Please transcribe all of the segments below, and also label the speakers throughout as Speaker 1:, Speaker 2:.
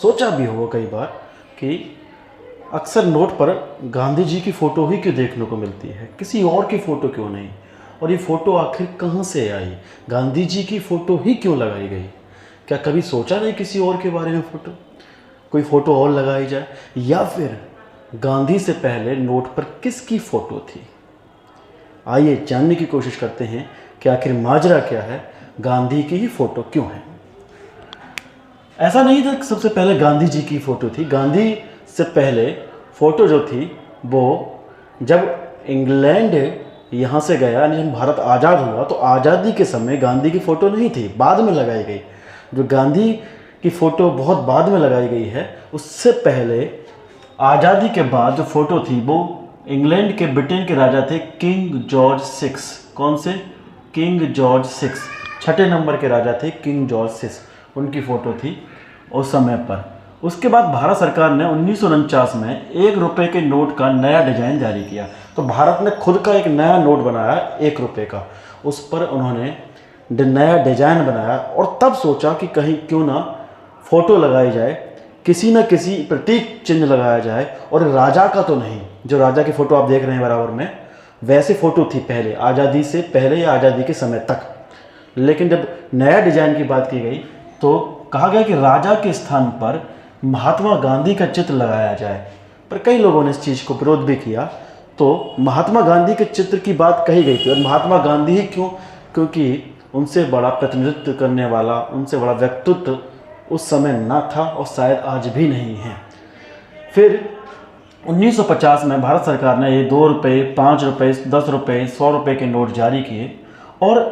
Speaker 1: सोचा भी होगा कई बार कि अक्सर नोट पर गांधी जी की फ़ोटो ही क्यों देखने को मिलती है, किसी और की फ़ोटो क्यों नहीं। और ये फ़ोटो आखिर कहाँ से आई, गांधी जी की फ़ोटो ही क्यों लगाई गई। क्या कभी सोचा नहीं किसी और के बारे में कोई फ़ोटो और लगाई जाए, या फिर गांधी से पहले नोट पर किसकी फ़ोटो थी। आइए जानने की कोशिश करते हैं कि आखिर माजरा क्या है, गांधी की ही फ़ोटो क्यों है। ऐसा नहीं था कि सबसे पहले गांधी जी की फ़ोटो थी। गांधी से पहले फ़ोटो जो थी वो जब इंग्लैंड यहाँ से गया, यानी जब भारत आज़ाद हुआ, तो आज़ादी के समय गांधी की फ़ोटो नहीं थी, बाद में लगाई गई। जो गांधी की फ़ोटो बहुत बाद में लगाई गई है, उससे पहले आज़ादी के बाद जो फ़ोटो थी वो इंग्लैंड के, ब्रिटेन के राजा थे किंग जॉर्ज सिक्स। कौन से? किंग जॉर्ज सिक्स, छठे नंबर के राजा थे किंग जॉर्ज सिक्स, उनकी फ़ोटो थी उस समय पर। उसके बाद भारत सरकार ने 1949 में 1 रुपये के नोट का नया डिज़ाइन जारी किया। तो भारत ने खुद का एक नया नोट बनाया 1 रुपये का, उस पर उन्होंने नया डिज़ाइन बनाया और तब सोचा कि कहीं क्यों ना फ़ोटो लगाई जाए, किसी न किसी प्रतीक चिन्ह लगाया जाए। और राजा का तो नहीं, जो राजा की फ़ोटो आप देख रहे हैं बराबर में, वैसे फ़ोटो थी पहले, आज़ादी से पहले या आज़ादी के समय तक। लेकिन जब नया डिज़ाइन की बात की गई तो कहा गया कि राजा के स्थान पर महात्मा गांधी का चित्र लगाया जाए। पर कई लोगों ने इस चीज़ को विरोध भी किया। तो महात्मा गांधी के चित्र की बात कही गई थी, और महात्मा गांधी ही क्यों? क्योंकि उनसे बड़ा प्रतिनिधित्व करने वाला, उनसे बड़ा व्यक्तित्व उस समय ना था और शायद आज भी नहीं है। फिर 1950 में भारत सरकार ने ये 2 रुपये, 5 रुपये, 10 रुपये, 100 रुपये के नोट जारी किए, और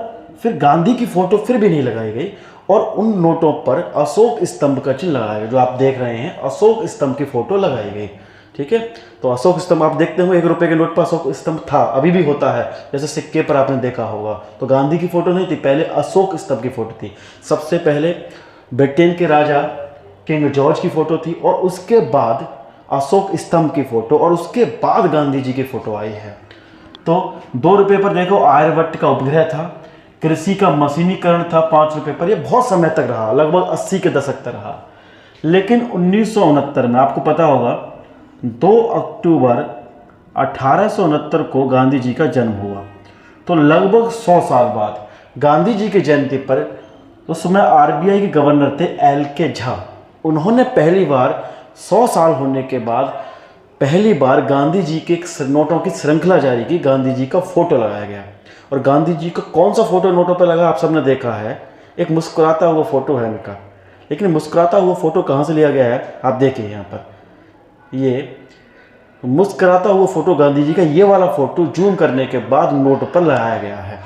Speaker 1: फिर गांधी की फ़ोटो फिर भी नहीं लगाई गई, और उन नोटों पर अशोक स्तंभ का चिन्ह लगाया गया। जो आप देख रहे हैं, अशोक स्तंभ की फ़ोटो लगाई गई। ठीक है, तो अशोक स्तंभ आप देखते हो, 1 रुपये के नोट पर अशोक स्तंभ था, अभी भी होता है, जैसे सिक्के पर आपने देखा होगा। तो गांधी की फ़ोटो नहीं थी, पहले अशोक स्तंभ की फ़ोटो थी। सबसे पहले ब्रिटेन के राजा किंग जॉर्ज की फ़ोटो थी, और उसके बाद अशोक स्तंभ की फ़ोटो, और उसके बाद गांधी जी की फ़ोटो आई है। तो 2 रुपये पर देखो आर्यभट्ट का उपग्रह था, कृषि का मशीनीकरण था 5 रुपये पर। यह बहुत समय तक रहा, लगभग 80 के दशक तक रहा। लेकिन 1969 में, आपको पता होगा, 2 अक्टूबर 1869 को गांधी जी का जन्म हुआ। तो लगभग 100 साल बाद गांधी जी की जयंती पर, उस समय आरबीआई के गवर्नर थे LK झा, उन्होंने पहली बार 100 साल होने के बाद पहली बार गांधी जी के नोटों की श्रृंखला जारी की। गांधी जी का फ़ोटो लगाया गया, और गांधी जी का कौन सा फ़ोटो नोटों पर लगा, आप सबने देखा है, एक मुस्कुराता हुआ फ़ोटो है इनका। लेकिन मुस्कुराता हुआ फ़ोटो कहाँ से लिया गया है, आप देखिए यहाँ पर, ये मुस्कुराता हुआ फ़ोटो गांधी जी का, ये वाला फ़ोटो जूम करने के बाद नोट पर लगाया गया है।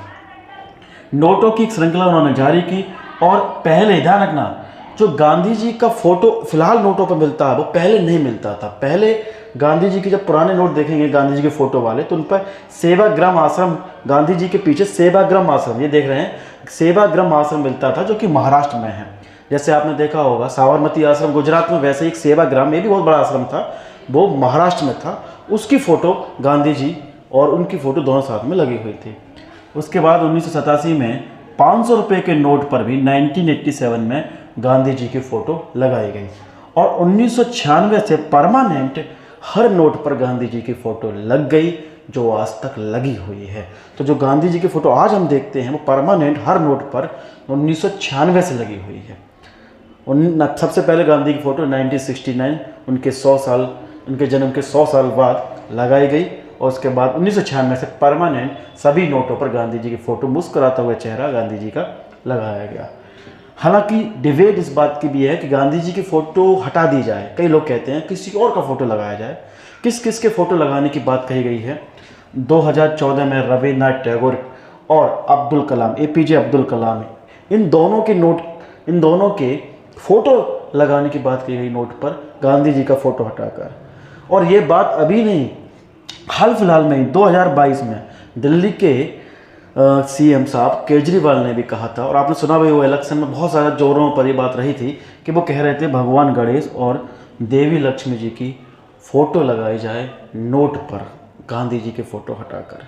Speaker 1: नोटों की श्रृंखला उन्होंने जारी की, और पहले ध्यान रखना, जो गांधी जी का फ़ोटो फिलहाल नोटों पर मिलता है वो पहले नहीं मिलता था। पहले गांधी जी के जब पुराने नोट देखेंगे गांधी जी के फ़ोटो वाले, तो उन पर सेवाग्राम आश्रम, गांधी जी के पीछे सेवाग्राम आश्रम, ये देख रहे हैं, सेवाग्राम आश्रम मिलता था, जो कि महाराष्ट्र में है। जैसे आपने देखा होगा साबरमती आश्रम गुजरात में, वैसे एक सेवाग्राम, ये भी बहुत बड़ा आश्रम था, वो महाराष्ट्र में था। उसकी फ़ोटो गांधी जी और उनकी फ़ोटो दोनों साथ में लगी हुई थी। उसके बाद 1987 में 500 रुपये के नोट पर भी 1987 में गांधी जी की फ़ोटो लगाई गई, और 1996 से परमानेंट हर नोट पर गांधी जी की फ़ोटो लग गई, जो आज तक लगी हुई है। तो जो गांधी जी की फ़ोटो आज हम देखते हैं वो परमानेंट हर नोट पर 1996 से लगी हुई है। सबसे पहले गांधी की फ़ोटो 1969, उनके 100 साल, उनके जन्म के 100 साल बाद लगाई गई, और उसके बाद 1996 से परमानेंट सभी नोटों पर गांधी जी की फ़ोटो, मुस्कुराता हुआ चेहरा गांधी जी का लगाया गया। हालांकि डिबेट इस बात की भी है कि गांधी जी की फ़ोटो हटा दी जाए। कई लोग कहते हैं किसी और का फ़ोटो लगाया जाए। किस किस के फ़ोटो लगाने की बात कही गई है? 2014 में रविन्द्रनाथ टैगोर और अब्दुल कलाम, APJ अब्दुल कलाम, इन दोनों के फ़ोटो लगाने की बात की गई नोट पर, गांधी जी का फ़ोटो हटाकर। और ये बात अभी नहीं, हाल फिलहाल में 2022 में दिल्ली के CM साहब केजरीवाल ने भी कहा था, और आपने सुना भी वो इलेक्शन में बहुत सारे जोरों पर ये बात रही थी कि वो कह रहे थे भगवान गणेश और देवी लक्ष्मी जी की फ़ोटो लगाई जाए नोट पर, गांधी जी की फ़ोटो हटाकर।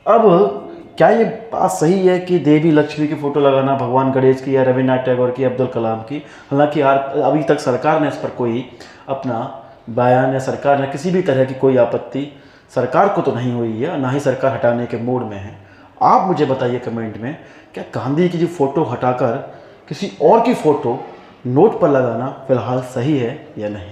Speaker 1: अब क्या ये बात सही है कि देवी लक्ष्मी की फ़ोटो लगाना भगवान गणेश की या रविन्द्रनाथ टैगोर की, अब्दुल कलाम की? हालांकि यार अभी तक सरकार ने इस पर कोई अपना बयान या सरकार ने किसी भी तरह की कोई आपत्ति सरकार को तो नहीं हुई है, ना ही सरकार हटाने के मूड में है। आप मुझे बताइए कमेंट में, क्या गांधी की जो फ़ोटो हटाकर किसी और की फ़ोटो नोट पर लगाना फ़िलहाल सही है या नहीं?